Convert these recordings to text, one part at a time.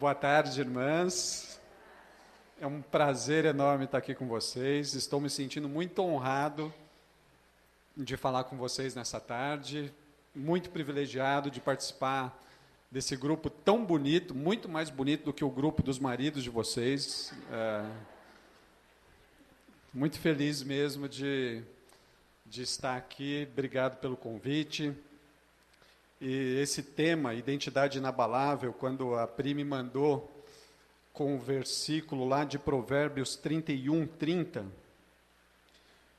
Boa tarde, irmãs. É um prazer enorme estar aqui com vocês. Estou me sentindo muito honrado de falar com vocês nessa tarde. Muito privilegiado de participar desse grupo tão bonito, muito mais bonito do que o grupo dos maridos de vocês. Muito feliz mesmo de estar aqui. Obrigado pelo convite. E esse tema, identidade inabalável, quando a Pri me mandou com o versículo lá de Provérbios 31:30,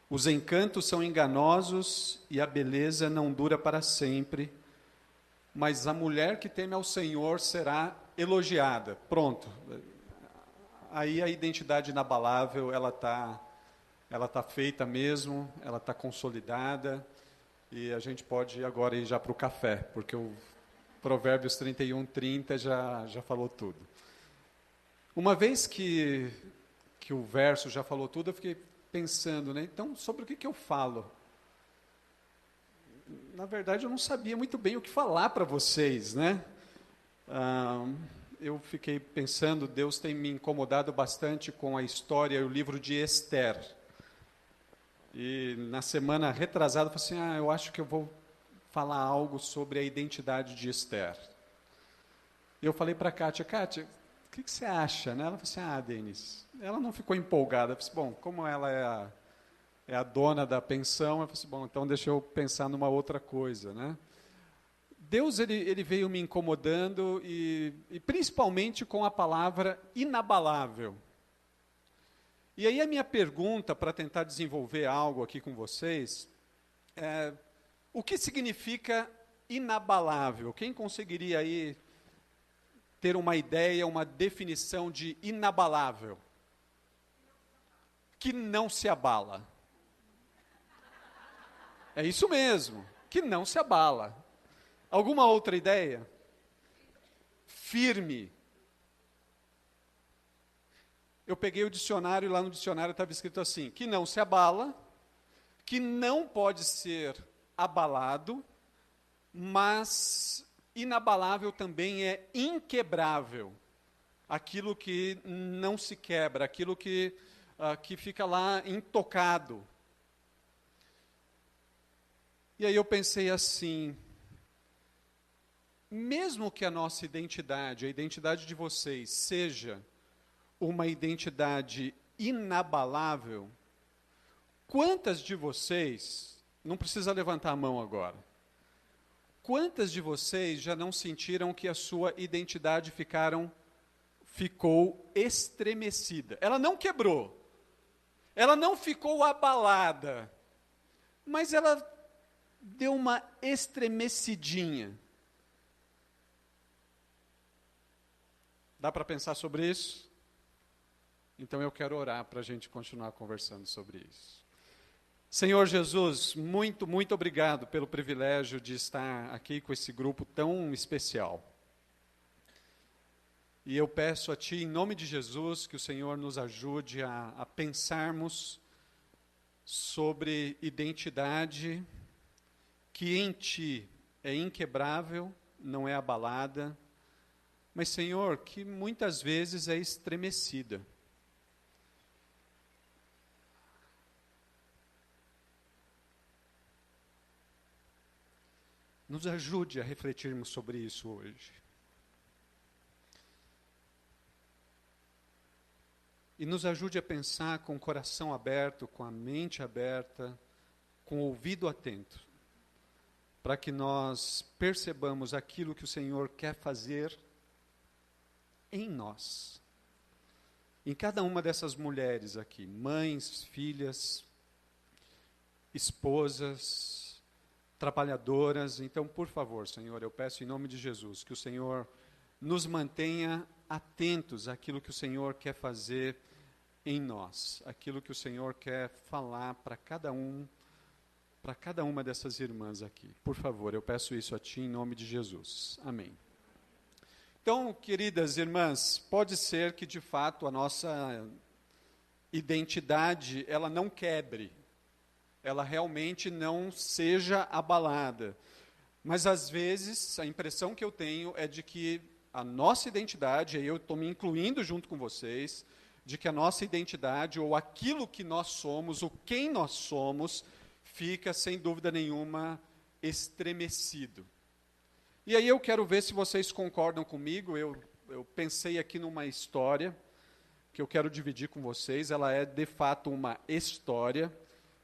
os encantos são enganosos e a beleza não dura para sempre, mas a mulher que teme ao Senhor será elogiada. Pronto. Aí a identidade inabalável, ela tá feita mesmo, ela está consolidada. E a gente pode agora ir já para o café, porque o Provérbios 31:30 já falou tudo. Uma vez que o verso já falou tudo, eu fiquei pensando, né? Então, sobre o que eu falo? Na verdade, eu não sabia muito bem o que falar para vocês, né? Eu fiquei pensando, Deus tem me incomodado bastante com a história e o livro de Esther. E na semana retrasada, eu falei assim, eu acho que eu vou falar algo sobre a identidade de Esther. E eu falei para a Kátia, o que você acha? Né? Ela falou assim, Denis, ela não ficou empolgada. Eu falei assim, bom, como ela é a dona da pensão, eu falei assim, bom, então deixa eu pensar numa outra coisa, né? Deus, ele veio me incomodando e principalmente com a palavra inabalável. E aí a minha pergunta, para tentar desenvolver algo aqui com vocês, o que significa inabalável? Quem conseguiria aí ter uma ideia, uma definição de inabalável? Que não se abala. É isso mesmo, que não se abala. Alguma outra ideia? Firme. Eu peguei o dicionário e lá no dicionário estava escrito assim, que não se abala, que não pode ser abalado, mas inabalável também é inquebrável. Aquilo que não se quebra, aquilo que fica lá intocado. E aí eu pensei assim, mesmo que a nossa identidade, a identidade de vocês, seja uma identidade inabalável, quantas de vocês, não precisa levantar a mão agora, quantas de vocês já não sentiram que a sua identidade ficou estremecida? Ela não quebrou, ela não ficou abalada, mas ela deu uma estremecidinha. Dá para pensar sobre isso? Então eu quero orar para a gente continuar conversando sobre isso. Senhor Jesus, muito, muito obrigado pelo privilégio de estar aqui com esse grupo tão especial. E eu peço a Ti, em nome de Jesus, que o Senhor nos ajude a pensarmos sobre identidade que em Ti é inquebrável, não é abalada, mas, Senhor, que muitas vezes é estremecida. Nos ajude a refletirmos sobre isso hoje. E nos ajude a pensar com o coração aberto, com a mente aberta, com o ouvido atento, para que nós percebamos aquilo que o Senhor quer fazer em nós. Em cada uma dessas mulheres aqui, mães, filhas, esposas, trabalhadoras. Então, por favor, Senhor, eu peço em nome de Jesus, que o Senhor nos mantenha atentos àquilo que o Senhor quer fazer em nós, aquilo que o Senhor quer falar para cada uma dessas irmãs aqui. Por favor, eu peço isso a Ti em nome de Jesus. Amém. Então, queridas irmãs, pode ser que de fato a nossa identidade, ela não quebre, ela realmente não seja abalada. Mas às vezes a impressão que eu tenho é de que a nossa identidade, aí eu estou me incluindo junto com vocês, de que a nossa identidade, ou aquilo que nós somos, o quem nós somos, fica, sem dúvida nenhuma, estremecido. E aí eu quero ver se vocês concordam comigo. Eu pensei aqui numa história que eu quero dividir com vocês. Ela é, de fato, uma história,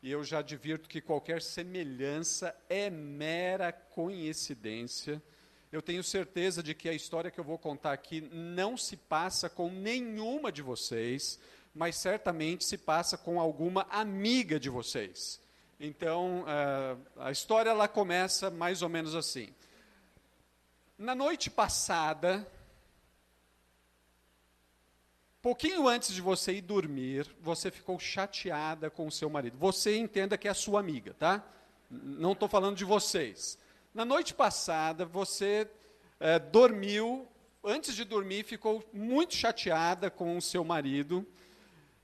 e eu já advirto que qualquer semelhança é mera coincidência. Eu tenho certeza de que a história que eu vou contar aqui não se passa com nenhuma de vocês, mas certamente se passa com alguma amiga de vocês. Então, a história ela começa mais ou menos assim. Na noite passada, pouquinho antes de você ir dormir, você ficou chateada com o seu marido. Você entenda que é a sua amiga, tá? Não estou falando de vocês. Na noite passada, você dormiu, antes de dormir, ficou muito chateada com o seu marido.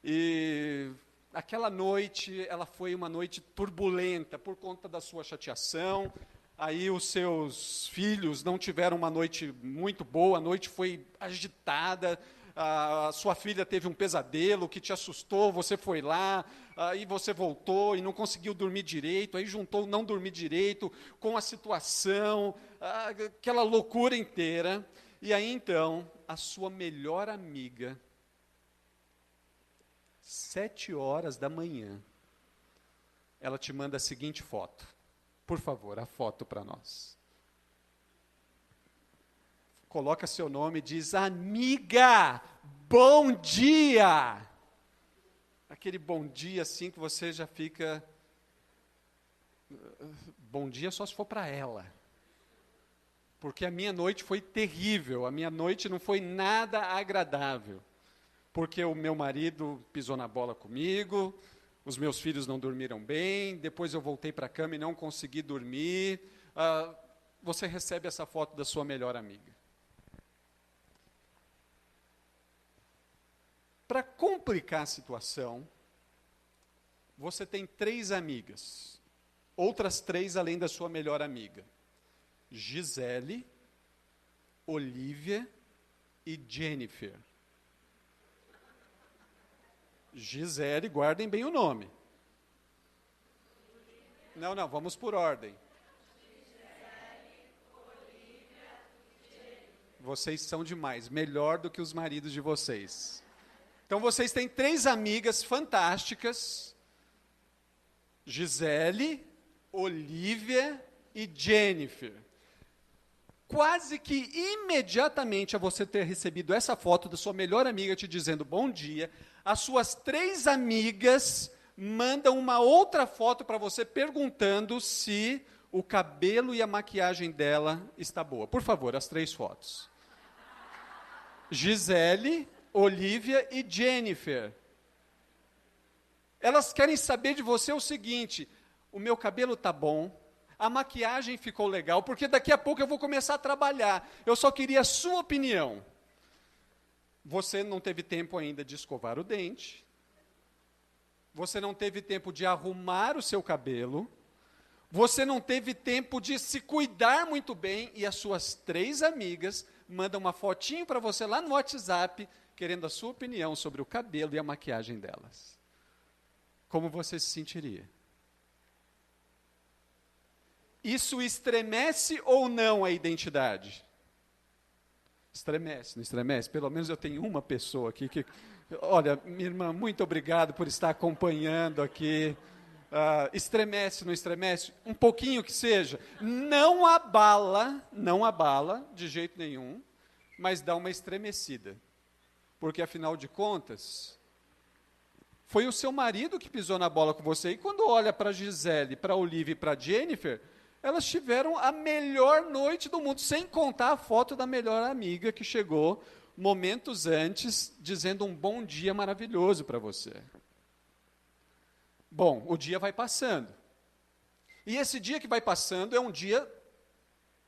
E aquela noite, ela foi uma noite turbulenta por conta da sua chateação. Aí os seus filhos não tiveram uma noite muito boa, a noite foi agitada, a sua filha teve um pesadelo que te assustou, você foi lá, aí você voltou e não conseguiu dormir direito, aí juntou não dormir direito com a situação, aquela loucura inteira. E aí então, a sua melhor amiga, 7 horas da manhã, ela te manda a seguinte foto. Por favor, a foto para nós. Coloca seu nome e diz: amiga, bom dia! Aquele bom dia assim que você já fica... Bom dia só se for para ela. Porque a minha noite foi terrível, a minha noite não foi nada agradável. Porque o meu marido pisou na bola comigo, os meus filhos não dormiram bem, depois eu voltei para a cama e não consegui dormir. Você recebe essa foto da sua melhor amiga. Para complicar a situação, você tem 3 amigas, outras 3 além da sua melhor amiga. Gisele, Olivia e Jennifer. Gisele, guardem bem o nome. Não, vamos por ordem. Vocês são demais, melhor do que os maridos de vocês. Então, vocês têm 3 amigas fantásticas, Gisele, Olivia e Jennifer. Quase que imediatamente a você ter recebido essa foto da sua melhor amiga te dizendo bom dia, as suas 3 amigas mandam uma outra foto para você perguntando se o cabelo e a maquiagem dela está boa. Por favor, as 3 fotos. Gisele, Olivia e Jennifer. Elas querem saber de você o seguinte: o meu cabelo está bom, a maquiagem ficou legal, porque daqui a pouco eu vou começar a trabalhar. Eu só queria a sua opinião. Você não teve tempo ainda de escovar o dente. Você não teve tempo de arrumar o seu cabelo. Você não teve tempo de se cuidar muito bem. E as suas 3 amigas mandam uma fotinho para você lá no WhatsApp, querendo a sua opinião sobre o cabelo e a maquiagem delas. Como você se sentiria? Isso estremece ou não a identidade? Estremece, não estremece? Pelo menos eu tenho uma pessoa aqui que... Olha, minha irmã, muito obrigado por estar acompanhando aqui. Estremece, não estremece? Um pouquinho que seja. Não abala de jeito nenhum, mas dá uma estremecida. Porque, afinal de contas, foi o seu marido que pisou na bola com você. E quando olha para a Gisele, para a Olivia e para a Jennifer, elas tiveram a melhor noite do mundo, sem contar a foto da melhor amiga que chegou momentos antes, dizendo um bom dia maravilhoso para você. Bom, o dia vai passando. E esse dia que vai passando é um dia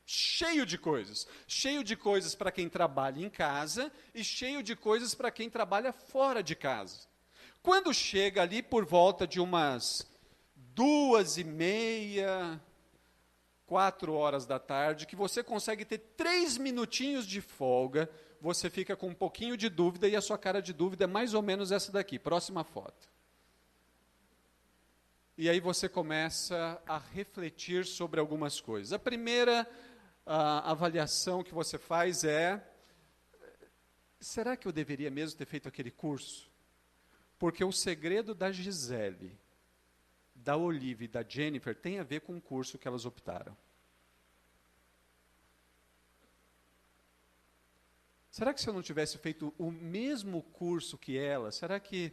cheio de coisas para quem trabalha em casa e cheio de coisas para quem trabalha fora de casa. Quando chega ali por volta de umas 2h30, 4 horas da tarde, que você consegue ter 3 minutinhos de folga, você fica com um pouquinho de dúvida e a sua cara de dúvida é mais ou menos essa daqui, próxima foto. E aí você começa a refletir sobre algumas coisas. A primeira avaliação que você faz é: será que eu deveria mesmo ter feito aquele curso? Porque o segredo da Gisele, da Olivia e da Jennifer tem a ver com o curso que elas optaram. Será que se eu não tivesse feito o mesmo curso que elas, será que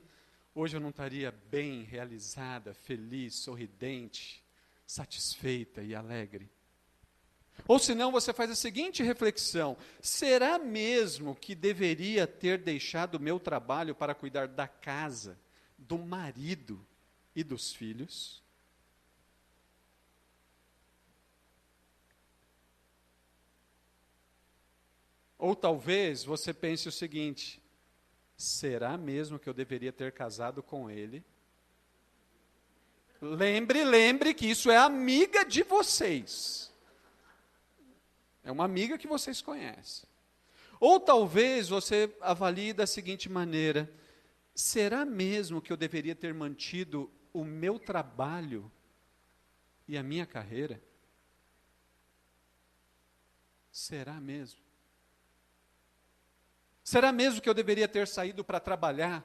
hoje eu não estaria bem, realizada, feliz, sorridente, satisfeita e alegre? Ou senão você faz a seguinte reflexão: será mesmo que deveria ter deixado o meu trabalho para cuidar da casa, do marido e dos filhos? Ou talvez você pense o seguinte: será mesmo que eu deveria ter casado com ele? Lembre que isso é amiga de vocês. É uma amiga que vocês conhecem. Ou talvez você avalie da seguinte maneira: será mesmo que eu deveria ter mantido o meu trabalho e a minha carreira? Será mesmo? Será mesmo que eu deveria ter saído para trabalhar?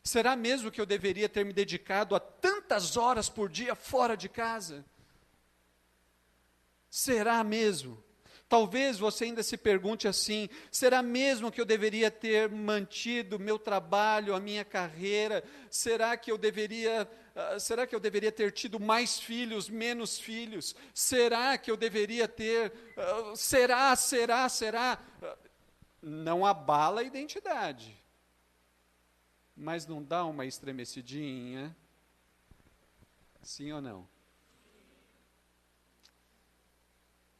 Será mesmo que eu deveria ter me dedicado a tantas horas por dia fora de casa? Será mesmo? Talvez você ainda se pergunte assim: será mesmo que eu deveria ter mantido meu trabalho, a minha carreira? Será que eu deveria ter tido mais filhos, menos filhos? Será que eu deveria ter? Será? Não abala a identidade, mas não dá uma estremecidinha? Sim ou não?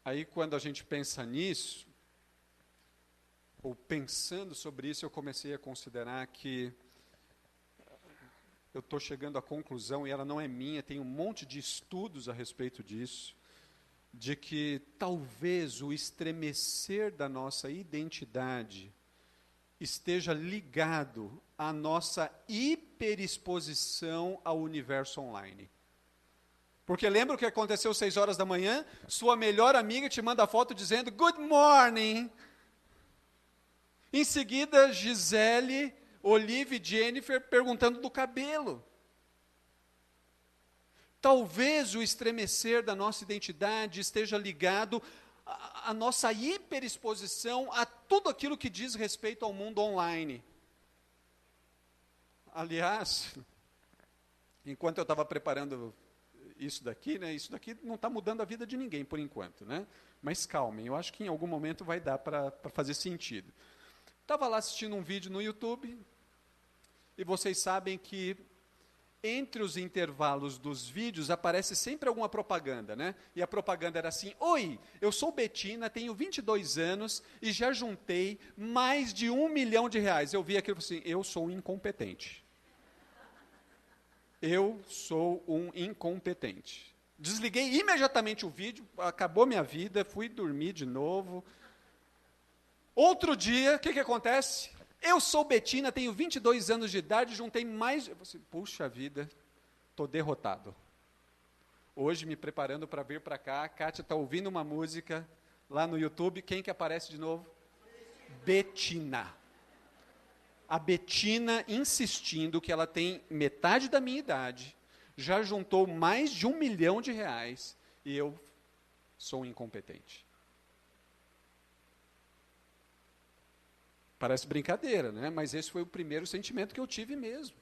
Aí, quando a gente pensa nisso, ou pensando sobre isso, eu comecei a considerar que eu estou chegando à conclusão, e ela não é minha, tem um monte de estudos a respeito disso, de que talvez o estremecer da nossa identidade esteja ligado à nossa hiperexposição ao universo online. Porque lembra o que aconteceu às 6 horas da manhã? Sua melhor amiga te manda foto dizendo good morning. Em seguida, Gisele, Olivia e Jennifer perguntando do cabelo. Talvez o estremecer da nossa identidade esteja ligado à nossa hiperexposição a tudo aquilo que diz respeito ao mundo online. Aliás, enquanto eu estava preparando isso daqui não está mudando a vida de ninguém por enquanto, né? Mas calmem, eu acho que em algum momento vai dar para fazer sentido. Estava lá assistindo um vídeo no YouTube, e vocês sabem que entre os intervalos dos vídeos aparece sempre alguma propaganda, né? E a propaganda era assim: oi, eu sou Betina, tenho 22 anos e já juntei mais de R$1 milhão. Eu vi aquilo e falei assim: eu sou um incompetente. Eu sou um incompetente. Desliguei imediatamente o vídeo, acabou minha vida, fui dormir de novo. Outro dia, o que acontece? Eu sou Betina, tenho 22 anos de idade, juntei mais... Eu falei assim, puxa vida, estou derrotado. Hoje, me preparando para vir para cá, a Kátia está ouvindo uma música lá no YouTube, quem que aparece de novo? Betina. A Betina insistindo que ela tem metade da minha idade, já juntou mais de R$1 milhão, e eu sou um incompetente. Parece brincadeira, né? Mas esse foi o primeiro sentimento que eu tive mesmo.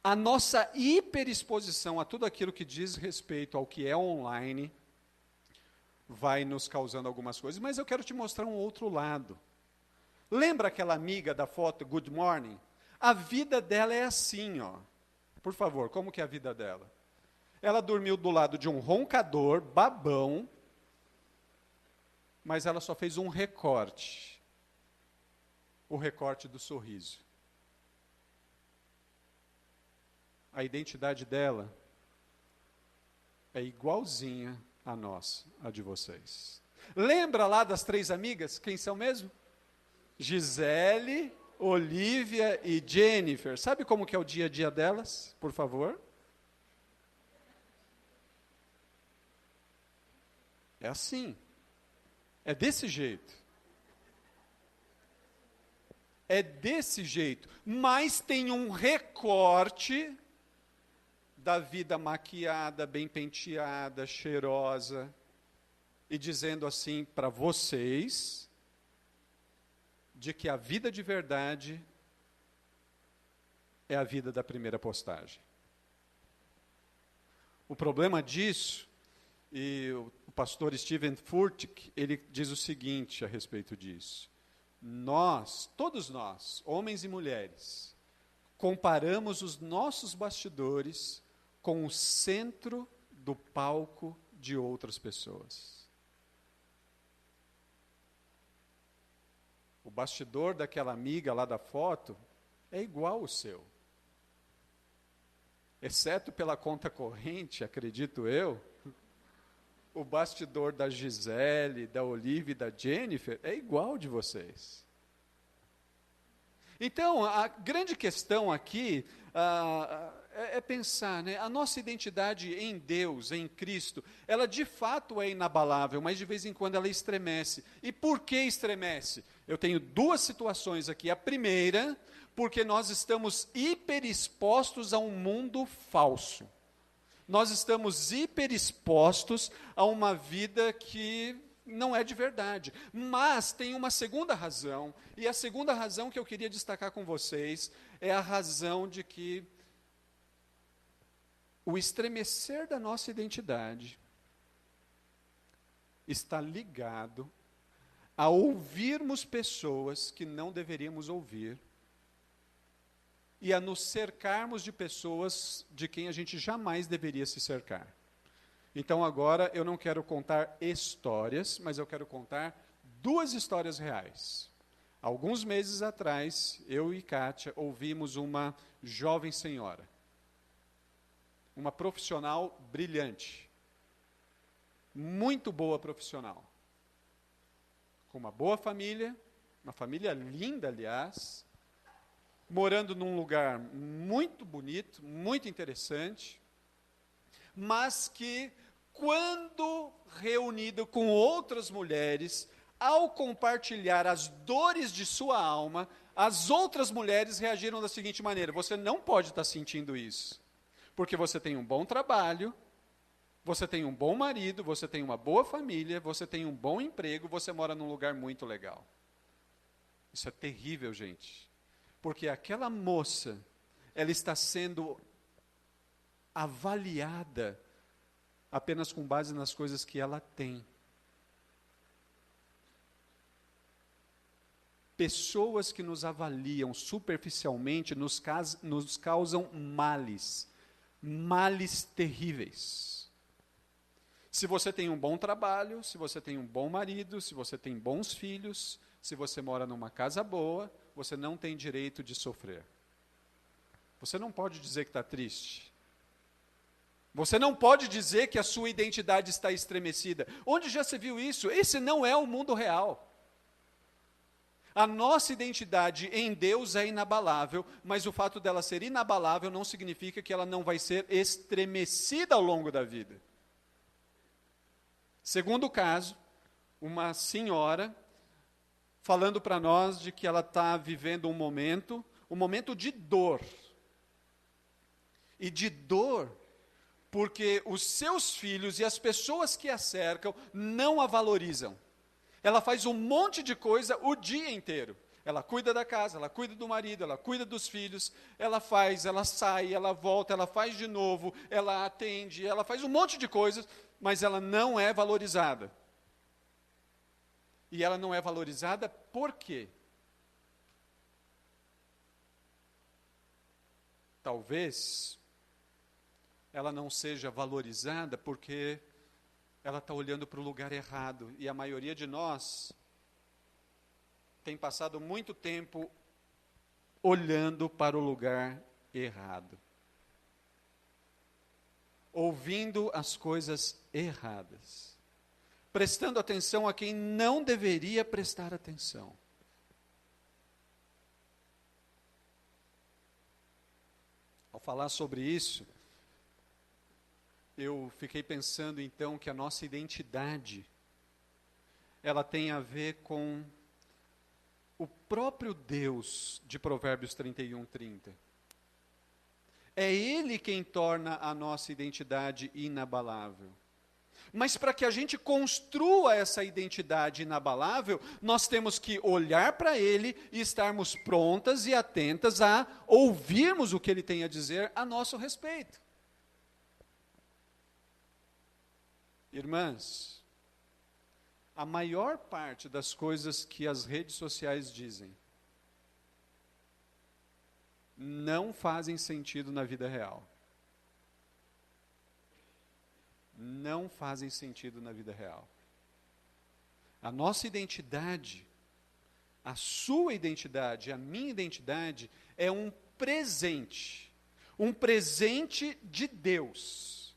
A nossa hiperexposição a tudo aquilo que diz respeito ao que é online vai nos causando algumas coisas, mas eu quero te mostrar um outro lado. Lembra aquela amiga da foto Good Morning? A vida dela é assim, ó. Por favor, como que é a vida dela? Ela dormiu do lado de um roncador, babão, mas ela só fez um recorte. O recorte do sorriso. A identidade dela é igualzinha a nossa, a de vocês. Lembra lá das 3 amigas? Quem são mesmo? Gisele, Olivia e Jennifer. Sabe como que é o dia a dia delas, por favor? É assim. É desse jeito. É desse jeito. Mas tem um recorte da vida maquiada, bem penteada, cheirosa, e dizendo assim para vocês, de que a vida de verdade é a vida da primeira postagem. O problema disso, e o pastor Steven Furtick, ele diz o seguinte a respeito disso: nós, todos nós, homens e mulheres, comparamos os nossos bastidores com o centro do palco de outras pessoas. O bastidor daquela amiga lá da foto é igual ao seu. Exceto pela conta corrente, acredito eu, o bastidor da Gisele, da Olivia e da Jennifer é igual de vocês. Então, a grande questão aqui é pensar, né? A nossa identidade em Deus, em Cristo, ela de fato é inabalável, mas de vez em quando ela estremece. E por que estremece? Eu tenho 2 situações aqui. A primeira, porque nós estamos hiperexpostos a um mundo falso. Nós estamos hiperexpostos a uma vida que não é de verdade. Mas tem uma segunda razão, e a segunda razão que eu queria destacar com vocês é a razão de que o estremecer da nossa identidade está ligado a ouvirmos pessoas que não deveríamos ouvir e a nos cercarmos de pessoas de quem a gente jamais deveria se cercar. Então agora eu não quero contar histórias, mas eu quero contar 2 histórias reais. Alguns meses atrás, eu e Kátia ouvimos uma jovem senhora, uma profissional brilhante, muito boa profissional, com uma boa família, uma família linda, aliás, morando num lugar muito bonito, muito interessante, mas que, quando reunido com outras mulheres, ao compartilhar as dores de sua alma, as outras mulheres reagiram da seguinte maneira: você não pode estar sentindo isso, porque você tem um bom trabalho, você tem um bom marido, você tem uma boa família, você tem um bom emprego, você mora num lugar muito legal. Isso é terrível, gente, porque aquela moça, ela está sendo avaliada apenas com base nas coisas que ela tem. Pessoas que nos avaliam superficialmente nos causam males terríveis. Se você tem um bom trabalho, se você tem um bom marido, se você tem bons filhos, se você mora numa casa boa, você não tem direito de sofrer. Você não pode dizer que está triste. Você não pode dizer que a sua identidade está estremecida. Onde já se viu isso? Esse não é o mundo real. A nossa identidade em Deus é inabalável, mas o fato dela ser inabalável não significa que ela não vai ser estremecida ao longo da vida. Segundo caso, uma senhora falando para nós de que ela está vivendo um momento de dor. E de dor porque os seus filhos e as pessoas que a cercam não a valorizam. Ela faz um monte de coisa o dia inteiro. Ela cuida da casa, ela cuida do marido, ela cuida dos filhos, ela faz, ela sai, ela volta, ela faz de novo, ela atende, ela faz um monte de coisas, mas ela não é valorizada. E ela não é valorizada por quê? Talvez ela não seja valorizada porque ela está olhando para o lugar errado. E a maioria de nós tem passado muito tempo olhando para o lugar errado. ouvindo as coisas erradas, prestando atenção a quem não deveria prestar atenção. Ao falar sobre isso, eu fiquei pensando então que a nossa identidade, ela tem a ver com o próprio Deus de Provérbios 31:30. É Ele quem torna a nossa identidade inabalável. Mas para que a gente construa essa identidade inabalável, nós temos que olhar para Ele e estarmos prontas e atentas a ouvirmos o que Ele tem a dizer a nosso respeito. Irmãs, a maior parte das coisas que as redes sociais dizem não fazem sentido na vida real. Não fazem sentido na vida real. A nossa identidade, a sua identidade, a minha identidade é um presente de Deus.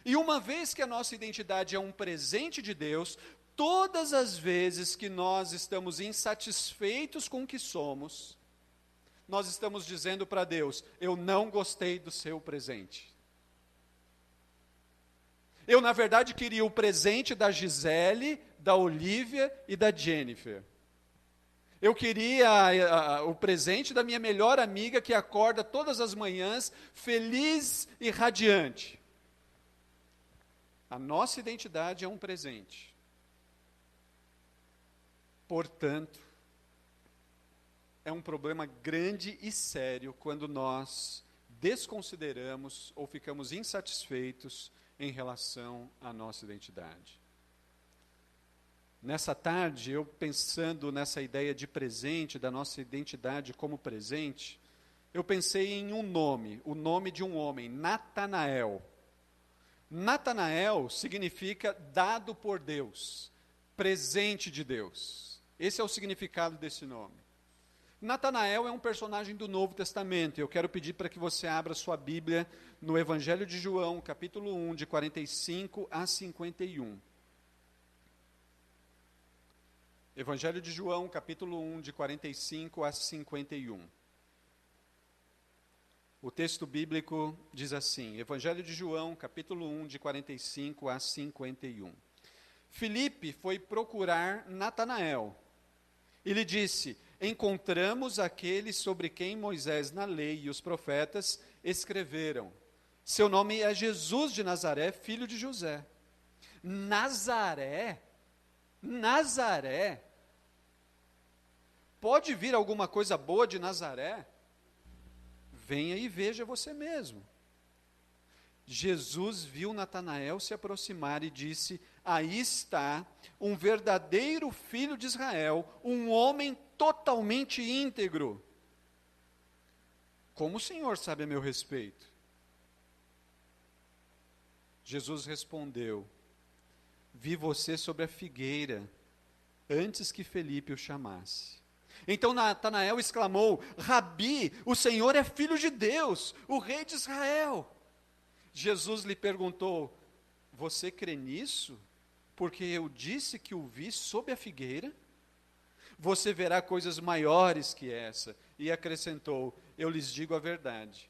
E uma vez que a nossa identidade é um presente de Deus, todas as vezes que nós estamos insatisfeitos com o que somos, nós estamos dizendo para Deus: eu não gostei do seu presente. Eu, na verdade, queria o presente da Gisele, da Olivia e da Jennifer. Eu queria o presente da minha melhor amiga que acorda todas as manhãs feliz e radiante. A nossa identidade é um presente. Portanto, é um problema grande e sério quando nós desconsideramos ou ficamos insatisfeitos em relação à nossa identidade. Nessa tarde, eu pensando nessa ideia de presente, da nossa identidade como presente, eu pensei em um nome, o nome de um homem, Natanael. Natanael significa dado por Deus, presente de Deus. Esse é o significado desse nome. Natanael é um personagem do Novo Testamento. Eu quero pedir para que você abra sua Bíblia no Evangelho de João, capítulo 1, de 45 a 51. Evangelho de João, capítulo 1, de 45 a 51. O texto bíblico diz assim, Evangelho de João, capítulo 1, de 45 a 51. Filipe foi procurar Natanael e lhe disse: encontramos aquele sobre quem Moisés na lei e os profetas escreveram. Seu nome é Jesus de Nazaré, filho de José. Nazaré? Nazaré? Pode vir alguma coisa boa de Nazaré? Venha e veja você mesmo. Jesus viu Natanael se aproximar e disse: aí está um verdadeiro filho de Israel, um homem totalmente íntegro. Como o Senhor sabe a meu respeito? Jesus respondeu: vi você sobre a figueira, antes que Felipe o chamasse. Então Natanael exclamou: Rabi, o Senhor é filho de Deus, o rei de Israel. Jesus lhe perguntou: você crê nisso? Porque eu disse que o vi sob a figueira? Você verá coisas maiores que essa. E acrescentou: eu lhes digo a verdade.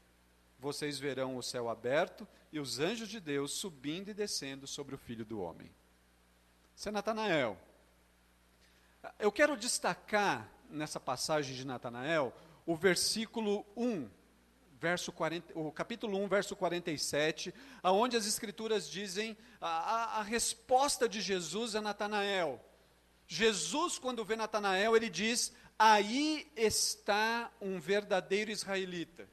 Vocês verão o céu aberto e os anjos de Deus subindo e descendo sobre o Filho do Homem. Isso é Natanael. Eu quero destacar nessa passagem de Natanael o versículo 1, o capítulo 1, verso 47, aonde as escrituras dizem a resposta de Jesus a Natanael. Jesus, quando vê Natanael, ele diz: aí está um verdadeiro israelita.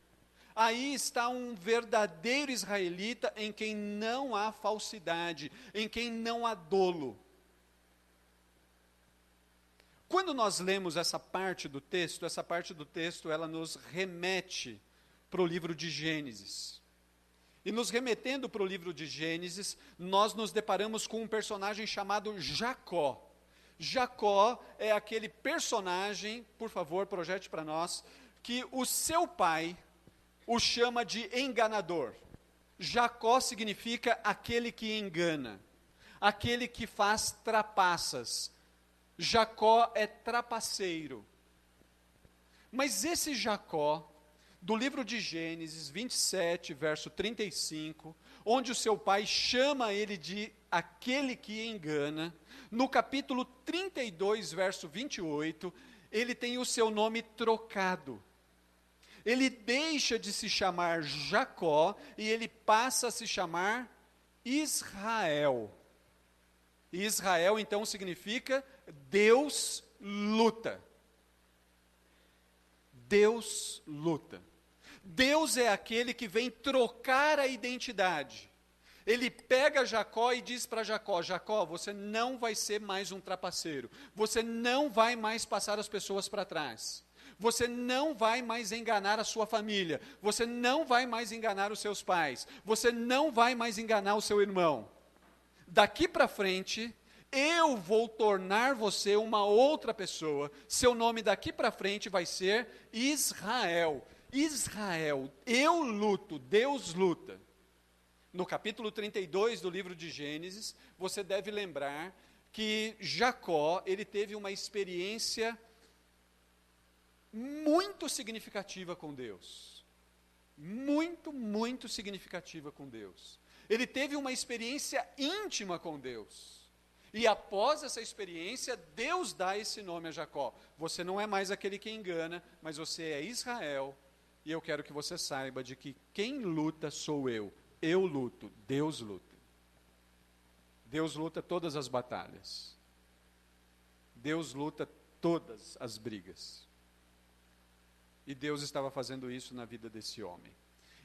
Aí está um verdadeiro israelita em quem não há falsidade, em quem não há dolo. Quando nós lemos essa parte do texto ela nos remete para o livro de Gênesis. E nos remetendo para o livro de Gênesis, nós nos deparamos com um personagem chamado Jacó. Jacó é aquele personagem, por favor, projete para nós, que o seu pai o chama de enganador. Jacó significa aquele que engana, aquele que faz trapaças. Jacó é trapaceiro. Mas esse Jacó, do livro de Gênesis 27, verso 35, onde o seu pai chama ele de aquele que engana, no capítulo 32, verso 28, ele tem o seu nome trocado. Ele deixa de se chamar Jacó e ele passa a se chamar Israel. E Israel, então, significa Deus luta. Deus luta. Deus é aquele que vem trocar a identidade. Ele pega Jacó e diz para Jacó: Jacó, você não vai ser mais um trapaceiro. Você não vai mais passar as pessoas para trás. Você não vai mais enganar a sua família. Você não vai mais enganar os seus pais. Você não vai mais enganar o seu irmão. Daqui para frente, eu vou tornar você uma outra pessoa. Seu nome daqui para frente vai ser Israel. Israel, eu luto, Deus luta. No capítulo 32 do livro de Gênesis, você deve lembrar que Jacó, ele teve uma experiência muito significativa com Deus. Muito significativa com Deus. Ele teve uma experiência íntima com Deus. E após essa experiência, Deus dá esse nome a Jacó. Você não é mais aquele que engana, mas você é Israel. E eu quero que você saiba de que quem luta sou eu. Eu luto, Deus luta. Deus luta todas as batalhas. Deus luta todas as brigas. E Deus estava fazendo isso na vida desse homem.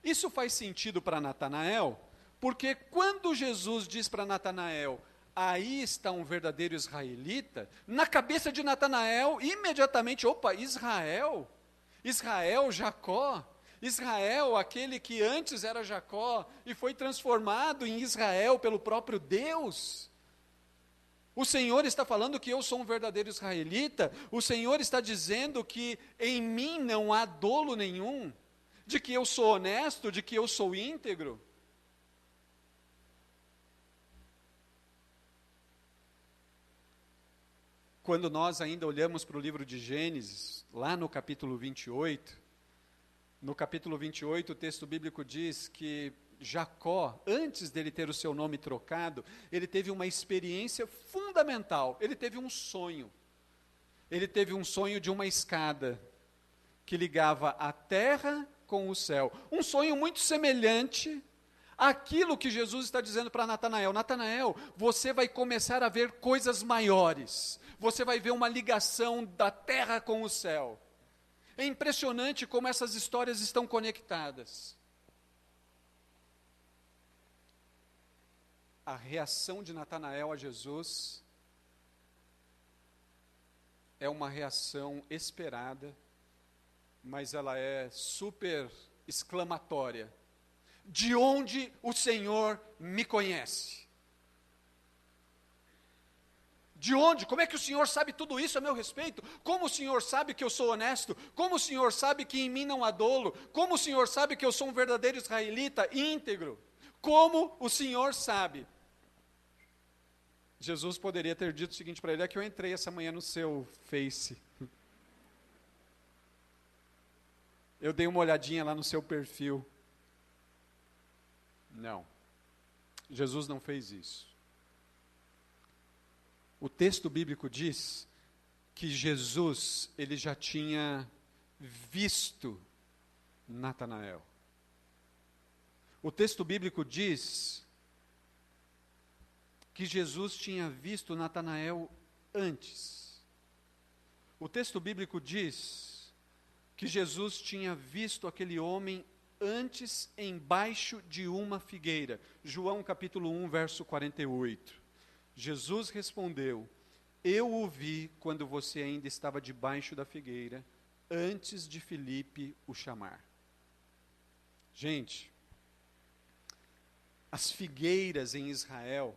Isso faz sentido para Natanael, porque quando Jesus diz para Natanael: aí está um verdadeiro israelita, na cabeça de Natanael, imediatamente, opa, Israel, Jacó, Israel, aquele que antes era Jacó, e foi transformado em Israel pelo próprio Deus. O Senhor está falando que eu sou um verdadeiro israelita, o Senhor está dizendo que em mim não há dolo nenhum, de que eu sou honesto, de que eu sou íntegro. Quando nós ainda olhamos para o livro de Gênesis, lá no capítulo 28, o texto bíblico diz que Jacó, antes dele ter o seu nome trocado, ele teve uma experiência fundamental, ele teve um sonho. Ele teve um sonho de uma escada que ligava a terra com o céu. Um sonho muito semelhante àquilo que Jesus está dizendo para Natanael. Natanael, você vai começar a ver coisas maiores. Você vai ver uma ligação da terra com o céu. É impressionante como essas histórias estão conectadas. A reação de Natanael a Jesus é uma reação esperada, mas ela é super exclamatória. De onde o Senhor me conhece? De onde? Como é que o Senhor sabe tudo isso a meu respeito? Como o Senhor sabe que eu sou honesto? Como o Senhor sabe que em mim não há dolo? Como o Senhor sabe que eu sou um verdadeiro israelita íntegro? Como o Senhor sabe? Jesus poderia ter dito o seguinte para ele: é que eu entrei essa manhã no seu Face. Eu dei uma olhadinha lá no seu perfil. Não. Jesus não fez isso. O texto bíblico diz que Jesus, ele já tinha visto Natanael. O texto bíblico diz que Jesus tinha visto Natanael antes. O texto bíblico diz que Jesus tinha visto aquele homem antes embaixo de uma figueira. João capítulo 1, verso 48. Jesus respondeu: eu o vi quando você ainda estava debaixo da figueira, antes de Filipe o chamar. Gente, as figueiras em Israel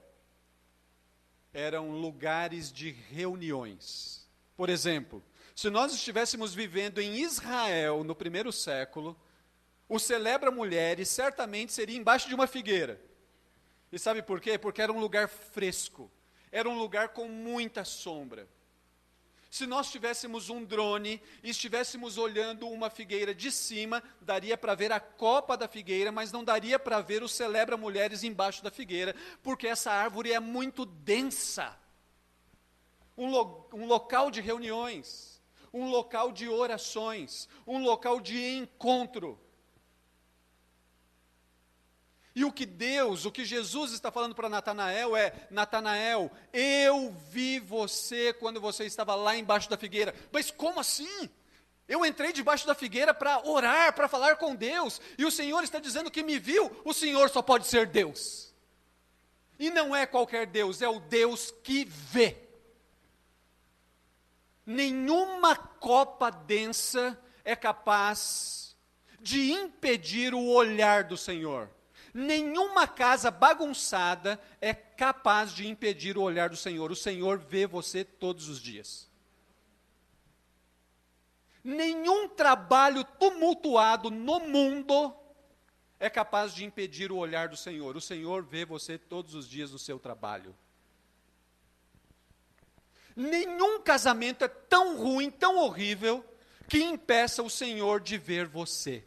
eram lugares de reuniões. Por exemplo, se nós estivéssemos vivendo em Israel no primeiro século, o Celebra Mulheres certamente seria embaixo de uma figueira. E sabe por quê? Porque era um lugar fresco, era um lugar com muita sombra. Se nós tivéssemos um drone e estivéssemos olhando uma figueira de cima, daria para ver a copa da figueira, mas não daria para ver o Celebra Mulheres embaixo da figueira, porque essa árvore é muito densa. Um local de reuniões, um local de orações, um local de encontro. E o que Jesus está falando para Natanael é: Natanael, eu vi você quando você estava lá embaixo da figueira. Mas como assim? Eu entrei debaixo da figueira para orar, para falar com Deus, e o Senhor está dizendo que me viu. O Senhor só pode ser Deus. E não é qualquer Deus, é o Deus que vê. Nenhuma copa densa é capaz de impedir o olhar do Senhor. Nenhuma casa bagunçada é capaz de impedir o olhar do Senhor. O Senhor vê você todos os dias. Nenhum trabalho tumultuado no mundo é capaz de impedir o olhar do Senhor. O Senhor vê você todos os dias no seu trabalho. Nenhum casamento é tão ruim, tão horrível, que impeça o Senhor de ver você.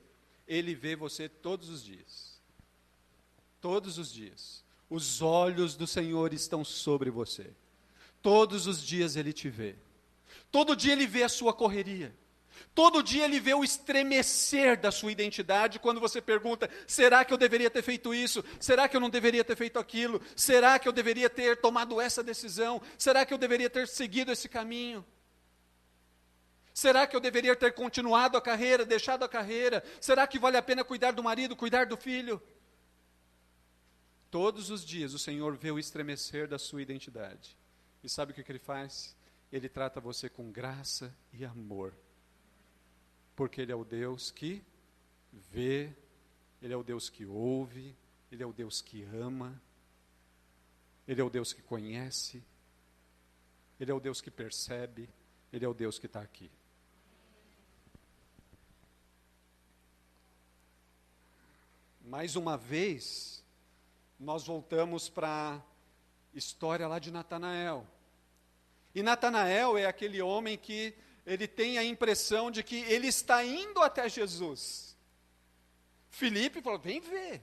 Ele vê você todos os dias. Todos os dias. Os olhos do Senhor estão sobre você. Todos os dias Ele te vê. Todo dia Ele vê a sua correria. Todo dia Ele vê o estremecer da sua identidade quando você pergunta: será que eu deveria ter feito isso? Será que eu não deveria ter feito aquilo? Será que eu deveria ter tomado essa decisão? Será que eu deveria ter seguido esse caminho? Será que eu deveria ter continuado a carreira, deixado a carreira? Será que vale a pena cuidar do marido, cuidar do filho? Todos os dias o Senhor vê o estremecer da sua identidade. E sabe o que Ele faz? Ele trata você com graça e amor. Porque Ele é o Deus que vê, Ele é o Deus que ouve, Ele é o Deus que ama, Ele é o Deus que conhece, Ele é o Deus que percebe, Ele é o Deus que está aqui. Mais uma vez, nós voltamos para a história lá de Natanael. E Natanael é aquele homem que ele tem a impressão de que ele está indo até Jesus. Filipe falou: vem ver.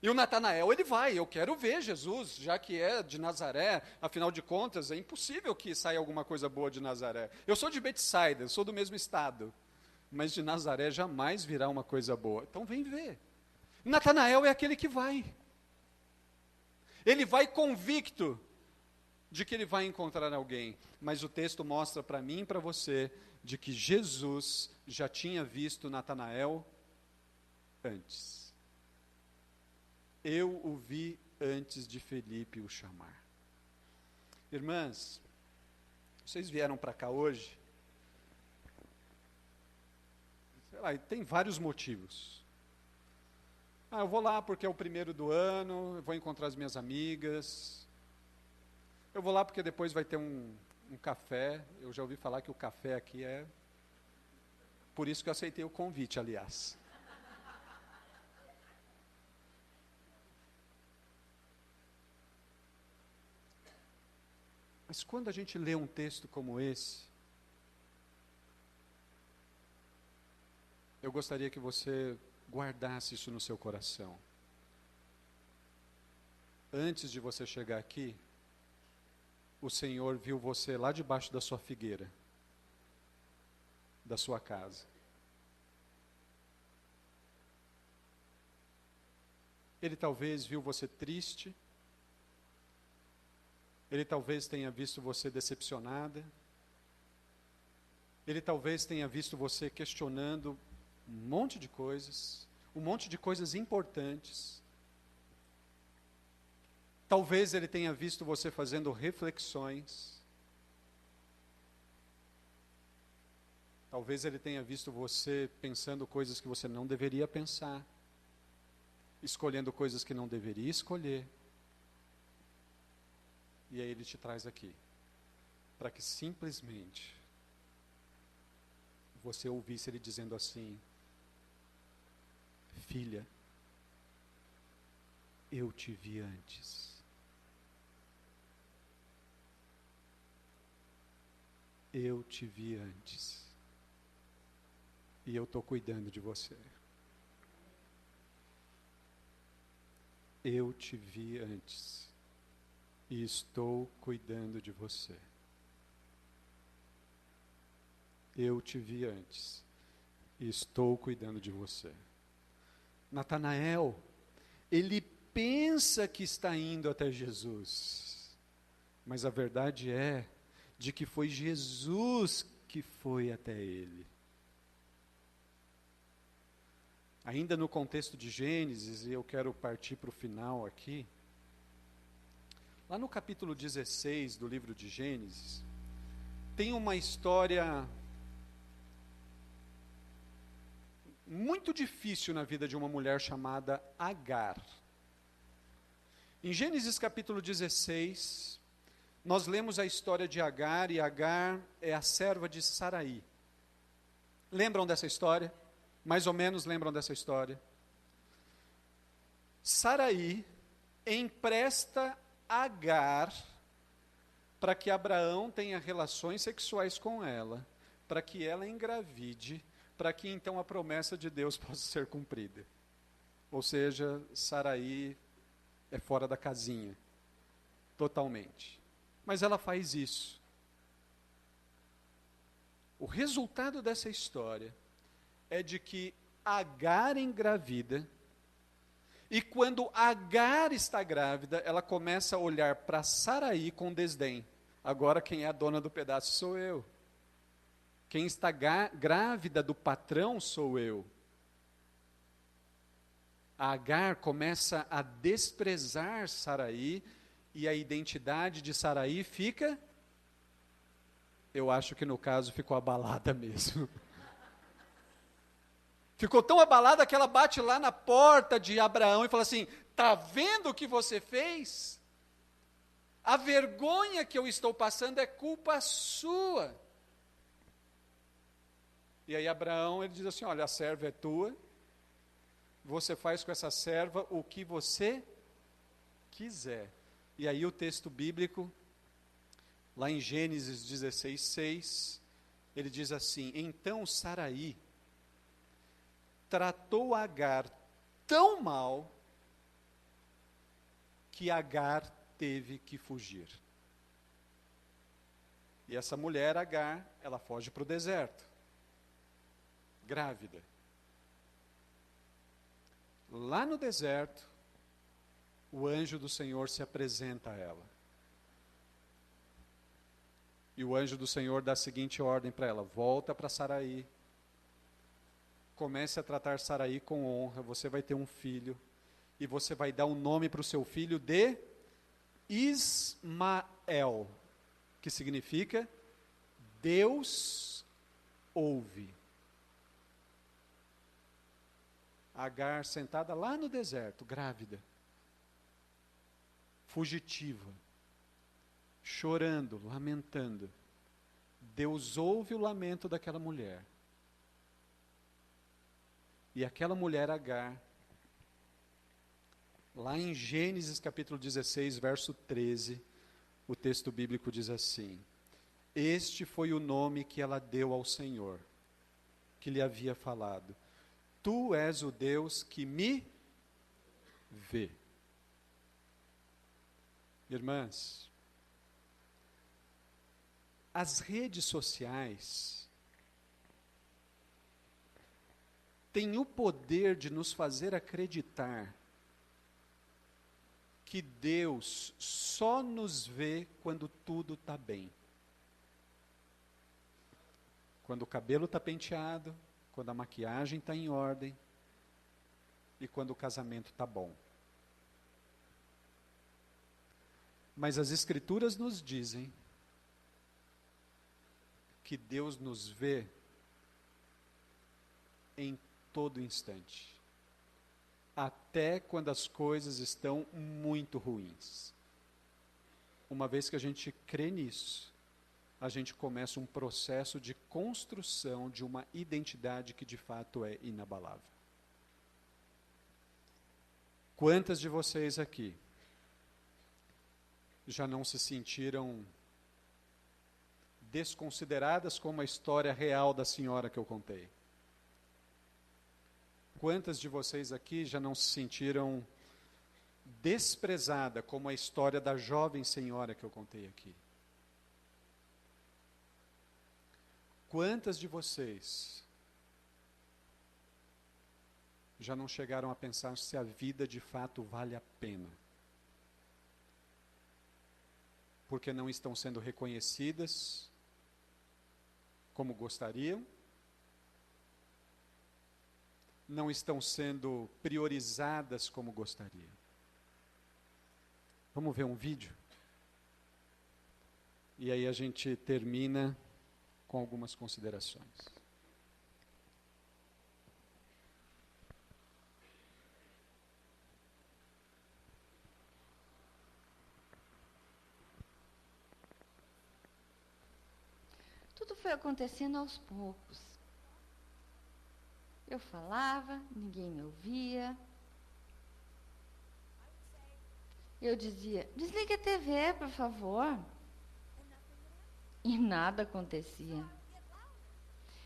E o Natanael, ele vai: eu quero ver Jesus, já que é de Nazaré, afinal de contas, é impossível que saia alguma coisa boa de Nazaré. Eu sou de Betsaida, eu sou do mesmo estado, mas de Nazaré jamais virá uma coisa boa. Então vem ver. Natanael é aquele que vai. Ele vai convicto de que ele vai encontrar alguém, mas o texto mostra para mim e para você de que Jesus já tinha visto Natanael antes. Eu o vi antes de Felipe o chamar. Irmãs, vocês vieram para cá hoje, sei lá, tem vários motivos. Eu vou lá porque é o primeiro do ano, eu vou encontrar as minhas amigas. Eu vou lá porque depois vai ter um café. Eu já ouvi falar que o café aqui é... Por isso que eu aceitei o convite, aliás. Mas quando a gente lê um texto como esse, eu gostaria que você guardasse isso no seu coração. Antes de você chegar aqui, o Senhor viu você lá debaixo da sua figueira, da sua casa. Ele talvez viu você triste, ele talvez tenha visto você decepcionada, ele talvez tenha visto você questionando um monte de coisas importantes. Talvez ele tenha visto você fazendo reflexões. Talvez ele tenha visto você pensando coisas que você não deveria pensar, escolhendo coisas que não deveria escolher. E aí ele te traz aqui, para que simplesmente você ouvisse ele dizendo assim: filha, eu te vi antes. Eu te vi antes. E eu estou cuidando de você. Eu te vi antes. E estou cuidando de você. Eu te vi antes. E estou cuidando de você. Natanael, ele pensa que está indo até Jesus. Mas a verdade é de que foi Jesus que foi até ele. Ainda no contexto de Gênesis, e eu quero partir para o final aqui, lá no capítulo 16 do livro de Gênesis, tem uma história muito difícil na vida de uma mulher chamada Agar. Em Gênesis capítulo 16, nós lemos a história de Agar, e Agar é a serva de Saraí. Lembram dessa história? Mais ou menos lembram dessa história? Saraí empresta Agar para que Abraão tenha relações sexuais com ela, para que ela engravide, para que então a promessa de Deus possa ser cumprida. Ou seja, Saraí é fora da casinha, totalmente. Mas ela faz isso. O resultado dessa história é de que Agar engravida, e quando Agar está grávida, ela começa a olhar para Saraí com desdém. Agora quem é a dona do pedaço sou eu. Quem está grávida do patrão sou eu. Agar começa a desprezar Saraí, e a identidade de Saraí fica, eu acho que no caso ficou abalada mesmo. Ficou tão abalada que ela bate lá na porta de Abraão e fala assim: está vendo o que você fez? A vergonha que eu estou passando é culpa sua. E aí Abraão, ele diz assim: olha, a serva é tua, você faz com essa serva o que você quiser. E aí o texto bíblico, lá em Gênesis 16, 6, ele diz assim: então Saraí tratou Agar tão mal que Agar teve que fugir. E essa mulher, Agar, ela foge para o deserto, grávida. Lá no deserto, o anjo do Senhor se apresenta a ela. E o anjo do Senhor dá a seguinte ordem para ela: volta para Saraí, comece a tratar Saraí com honra, você vai ter um filho, e você vai dar um nome para o seu filho de Ismael, que significa Deus ouve. Agar sentada lá no deserto, grávida, fugitiva, chorando, lamentando. Deus ouve o lamento daquela mulher. E aquela mulher Agar, lá em Gênesis capítulo 16, verso 13, o texto bíblico diz assim: este foi o nome que ela deu ao Senhor, que lhe havia falado: tu és o Deus que me vê. Irmãs, as redes sociais têm o poder de nos fazer acreditar que Deus só nos vê quando tudo está bem. Quando o cabelo está penteado, quando a maquiagem está em ordem e quando o casamento está bom. Mas as Escrituras nos dizem que Deus nos vê em todo instante, até quando as coisas estão muito ruins. Uma vez que a gente crê nisso, a gente começa um processo de construção de uma identidade que de fato é inabalável. Quantas de vocês aqui já não se sentiram desconsideradas como a história real da senhora que eu contei? Quantas de vocês aqui já não se sentiram desprezada como a história da jovem senhora que eu contei aqui? Quantas de vocês já não chegaram a pensar se a vida de fato vale a pena? Porque não estão sendo reconhecidas como gostariam, não estão sendo priorizadas como gostariam. Vamos ver um vídeo? E aí a gente termina com algumas considerações. Tudo foi acontecendo aos poucos. Eu falava, ninguém me ouvia. Eu dizia, desligue a TV, por favor. E nada acontecia.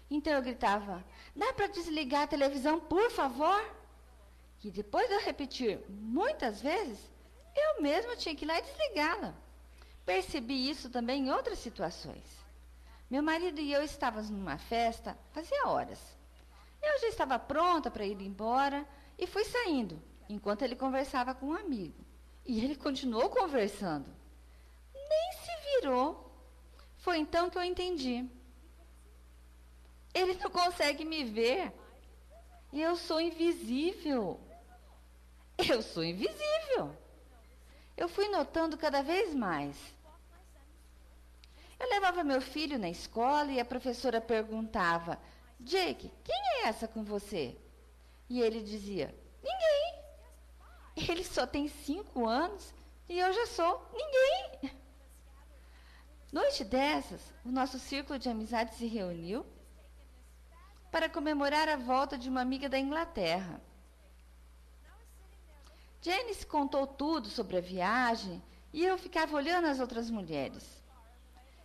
Então eu gritava, dá para desligar a televisão, por favor? E depois de eu repetir muitas vezes, eu mesma tinha que ir lá e desligá-la. Percebi isso também em outras situações. Meu marido e eu estávamos numa festa, fazia horas. Eu já estava pronta para ir embora e fui saindo, enquanto ele conversava com um amigo. E ele continuou conversando. Nem se virou. Foi então que eu entendi. Ele não consegue me ver. Eu sou invisível. Eu sou invisível. Eu fui notando cada vez mais. Eu levava meu filho na escola e a professora perguntava, Jake, quem é essa com você? E ele dizia, ninguém. Ele só tem 5 anos e eu já sou ninguém. Noite dessas, o nosso círculo de amizade se reuniu para comemorar a volta de uma amiga da Inglaterra. Janice contou tudo sobre a viagem e eu ficava olhando as outras mulheres.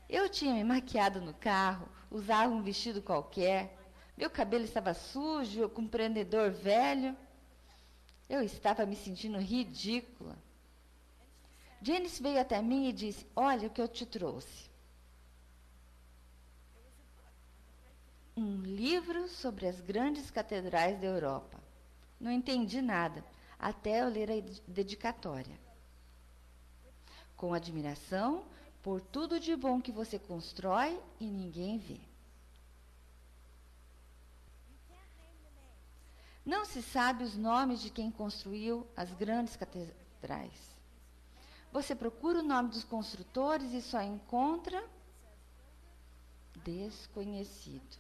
Eu tinha me maquiado no carro, usava um vestido qualquer, meu cabelo estava sujo, com um prendedor velho. Eu estava me sentindo ridícula. Janice veio até mim e disse, olha o que eu te trouxe. Um livro sobre as grandes catedrais da Europa. Não entendi nada, até eu ler a dedicatória. Com admiração por tudo de bom que você constrói e ninguém vê. Não se sabe os nomes de quem construiu as grandes catedrais. Você procura o nome dos construtores e só encontra desconhecido.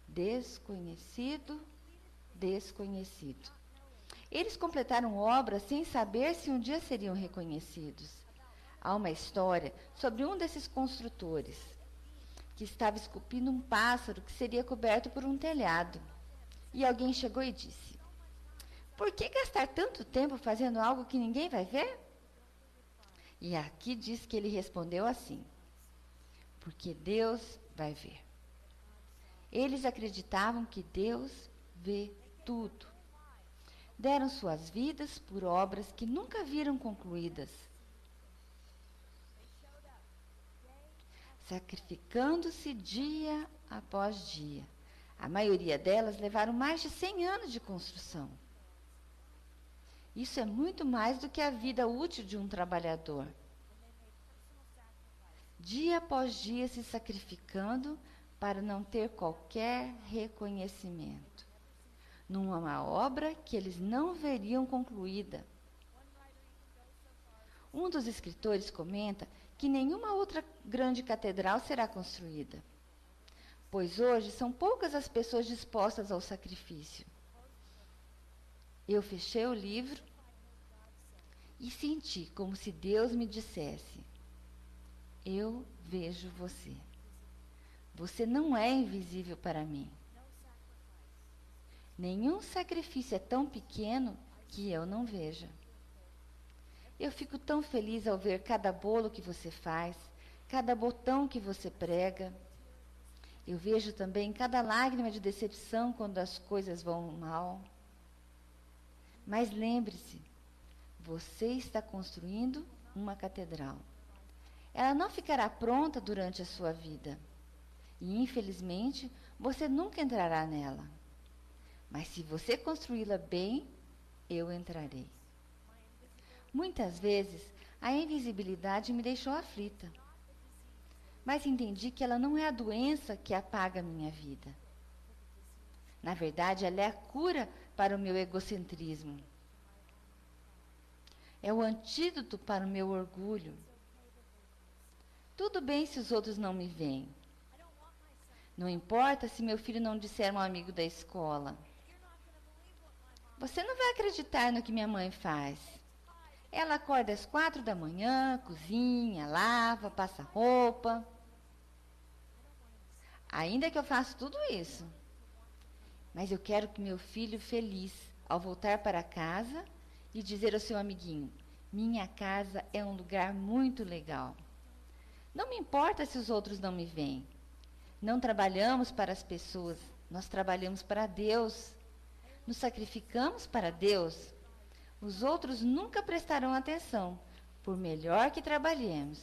Desconhecido, desconhecido. Eles completaram obras sem saber se um dia seriam reconhecidos. Há uma história sobre um desses construtores que estava esculpindo um pássaro que seria coberto por um telhado. E alguém chegou e disse, por que gastar tanto tempo fazendo algo que ninguém vai ver? E aqui diz que ele respondeu assim, porque Deus vai ver. Eles acreditavam que Deus vê tudo. Deram suas vidas por obras que nunca viram concluídas. Sacrificando-se dia após dia. A maioria delas levaram mais de 100 anos de construção. Isso é muito mais do que a vida útil de um trabalhador. Dia após dia se sacrificando para não ter qualquer reconhecimento. Numa obra que eles não veriam concluída. Um dos escritores comenta que nenhuma outra grande catedral será construída, pois hoje são poucas as pessoas dispostas ao sacrifício. Eu fechei o livro e senti como se Deus me dissesse, eu vejo você. Você não é invisível para mim. Nenhum sacrifício é tão pequeno que eu não veja. Eu fico tão feliz ao ver cada bolo que você faz, cada botão que você prega. Eu vejo também cada lágrima de decepção quando as coisas vão mal. Mas lembre-se, você está construindo uma catedral. Ela não ficará pronta durante a sua vida. E, infelizmente, você nunca entrará nela. Mas se você construí-la bem, eu entrarei. Muitas vezes, a invisibilidade me deixou aflita. Mas entendi que ela não é a doença que apaga a minha vida. Na verdade, ela é a cura para o meu egocentrismo. É o antídoto para o meu orgulho. Tudo bem se os outros não me veem. Não importa se meu filho não disser a um amigo da escola: você não vai acreditar no que minha mãe faz. Ela acorda às 4 da manhã, cozinha, lava, passa roupa. Ainda que eu faça tudo isso, mas eu quero que meu filho feliz, ao voltar para casa e dizer ao seu amiguinho: minha casa é um lugar muito legal. Não me importa se os outros não me veem. Não trabalhamos para as pessoas, nós trabalhamos para Deus. Nos sacrificamos para Deus. Os outros nunca prestarão atenção, por melhor que trabalhemos.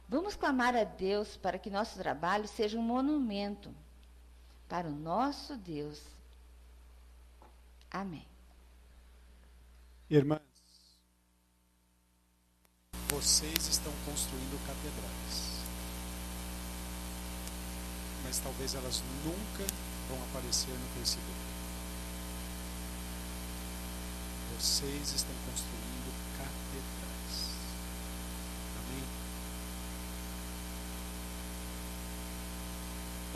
Vamos clamar a Deus para que nosso trabalho seja um monumento para o nosso Deus. Amém. Irmãs, vocês estão construindo catedrais, mas talvez elas nunca vão aparecer no Facebook. Vocês estão construindo catedrais. Amém?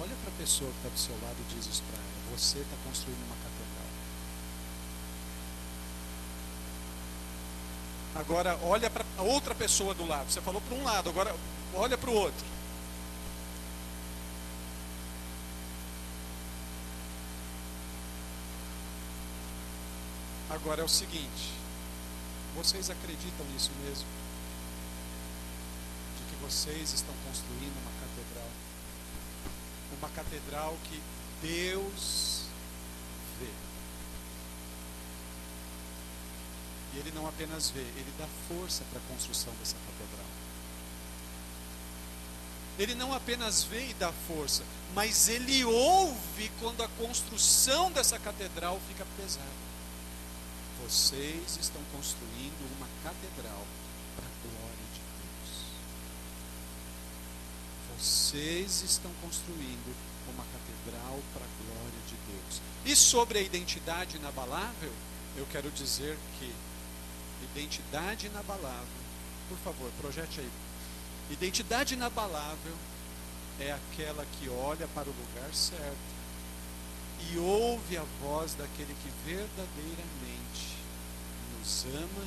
Olha para a pessoa que está do seu lado e diz isso para ela: você está construindo uma catedral. Agora olha para a outra pessoa do lado. Você falou para um lado, agora olha para o outro. Agora é o seguinte: vocês acreditam nisso mesmo? De que vocês estão construindo uma catedral? Uma catedral que Deus vê. E Ele não apenas vê, Ele dá força para a construção dessa catedral. Ele não apenas vê e dá força, mas Ele ouve quando a construção dessa catedral fica pesada. Vocês estão construindo uma catedral para a glória de Deus. Vocês estão construindo uma catedral para a glória de Deus. E sobre a identidade inabalável, eu quero dizer que identidade inabalável, por favor, projete aí. Identidade inabalável é aquela que olha para o lugar certo e ouve a voz daquele que verdadeiramente nos ama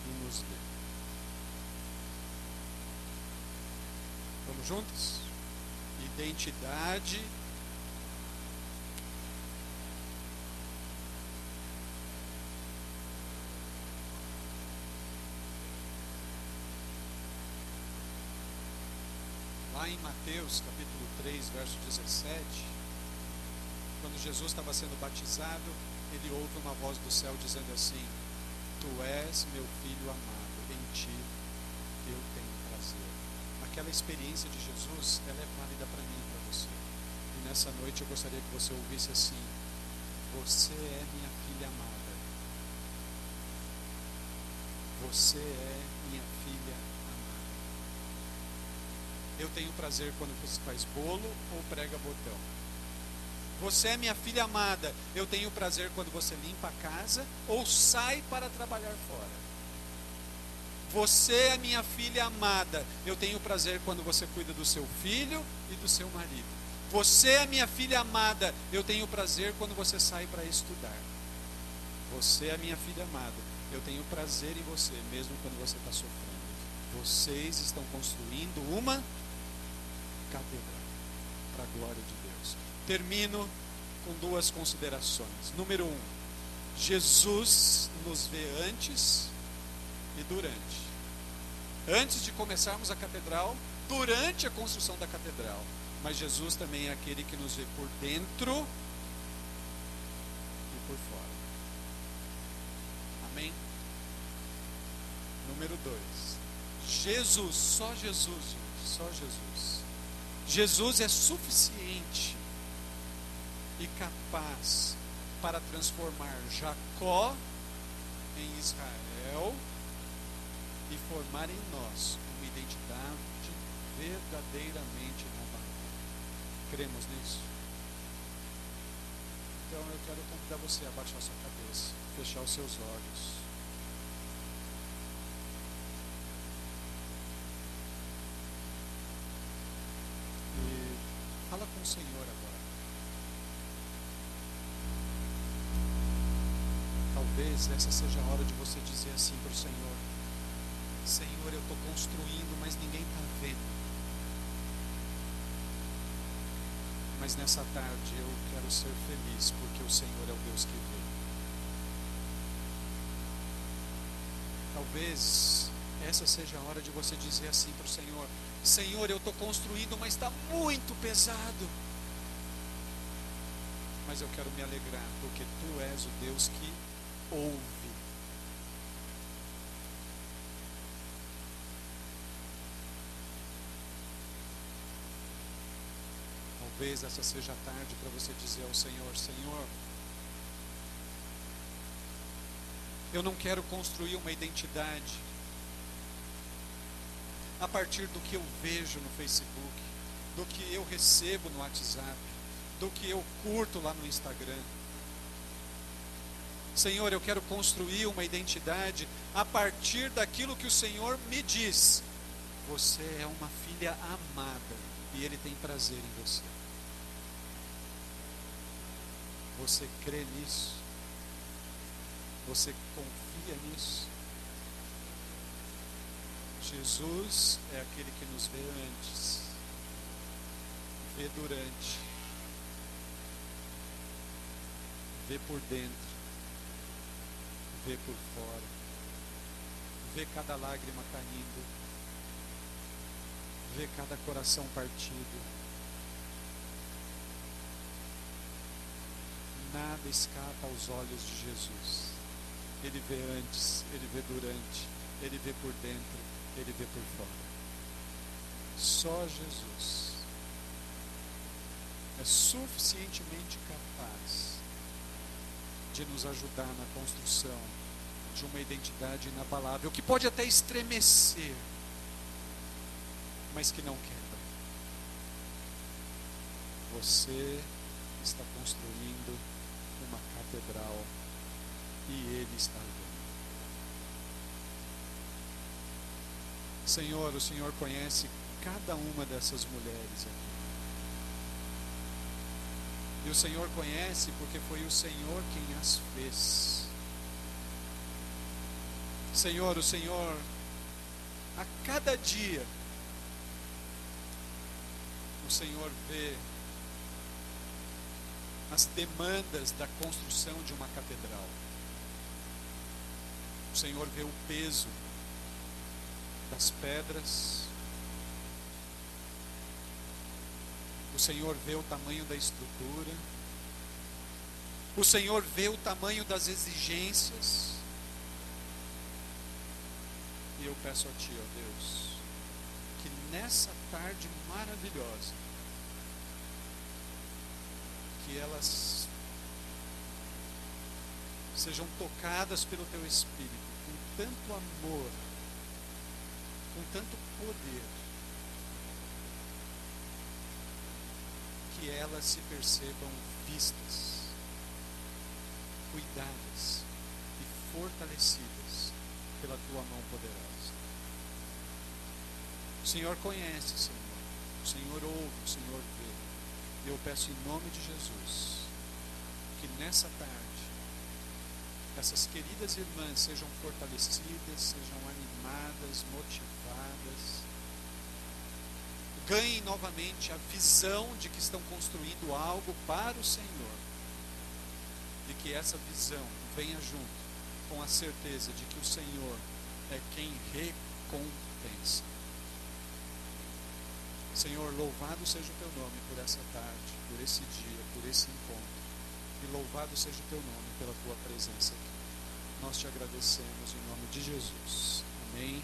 e nos vê. Vamos juntos? Identidade lá em Mateus capítulo 3, verso 17, quando Jesus estava sendo batizado, ele ouve uma voz do céu dizendo assim: tu és meu filho amado, em ti eu tenho prazer. Aquela experiência de Jesus, ela é válida para mim e para você. E nessa noite eu gostaria que você ouvisse assim: você é minha filha amada. Você é minha filha amada. Eu tenho prazer quando você faz bolo ou prega botão. Você é minha filha amada. Eu tenho prazer quando você limpa a casa ou sai para trabalhar fora. Você é minha filha amada. Eu tenho prazer quando você cuida do seu filho e do seu marido. Você é minha filha amada. Eu tenho prazer quando você sai para estudar. Você é minha filha amada. Eu tenho prazer em você, mesmo quando você está sofrendo. Vocês estão construindo uma catedral para a glória de Deus. Termino com duas considerações. Número 1. Jesus nos vê antes e durante. Antes de começarmos a catedral, durante a construção da catedral. Mas Jesus também é aquele que nos vê por dentro e por fora. Amém? Número 2. Jesus, só Jesus, gente, só Jesus. Jesus é suficiente e capaz para transformar Jacó em Israel e formar em nós uma identidade verdadeiramente renovada. Cremos nisso? Então eu quero convidar você a baixar sua cabeça, fechar os seus olhos. E fala com o Senhor agora. Talvez essa seja a hora de você dizer assim para o Senhor: Senhor, eu estou construindo, mas ninguém está vendo. Mas nessa tarde eu quero ser feliz, porque o Senhor é o Deus que vê. Talvez essa seja a hora de você dizer assim para o Senhor: Senhor, eu estou construindo, mas está muito pesado. Mas eu quero me alegrar, porque Tu és o Deus que ouve. Talvez essa seja a tarde para você dizer ao Senhor: Senhor, eu não quero construir uma identidade a partir do que eu vejo no Facebook, do que eu recebo no WhatsApp, do que eu curto lá no Instagram. Senhor, eu quero construir uma identidade a partir daquilo que o Senhor me diz. Você é uma filha amada e Ele tem prazer em você. Você crê nisso? Você confia nisso? Jesus é aquele que nos vê antes, vê durante, vê por dentro, vê por fora, vê cada lágrima caindo, vê cada coração partido. Nada escapa aos olhos de Jesus. Ele vê antes, Ele vê durante, Ele vê por dentro, Ele vê por fora. Só Jesus é suficientemente capaz de nos ajudar na construção de uma identidade inabalável, que pode até estremecer, mas que não quebra. Você está construindo uma catedral e Ele está vendo. Senhor, o Senhor conhece cada uma dessas mulheres aqui. E o Senhor conhece porque foi o Senhor quem as fez. Senhor, o Senhor, a cada dia, o Senhor vê as demandas da construção de uma catedral. O Senhor vê o peso das pedras. O Senhor vê o tamanho da estrutura. O Senhor vê o tamanho das exigências. E eu peço a Ti, ó Deus, que nessa tarde maravilhosa, que elas sejam tocadas pelo Teu Espírito, com tanto amor, com tanto poder, que elas se percebam vistas, cuidadas e fortalecidas pela Tua mão poderosa. O Senhor conhece, Senhor. O Senhor ouve, o Senhor vê. Eu peço em nome de Jesus que nessa tarde essas queridas irmãs sejam fortalecidas, sejam animadas, motivadas, ganhem novamente a visão de que estão construindo algo para o Senhor, e que essa visão venha junto com a certeza de que o Senhor é quem recompensa. Senhor, louvado seja o teu nome por essa tarde, por esse dia, por esse encontro. E louvado seja o teu nome pela tua presença aqui. Nós te agradecemos em nome de Jesus. Amém.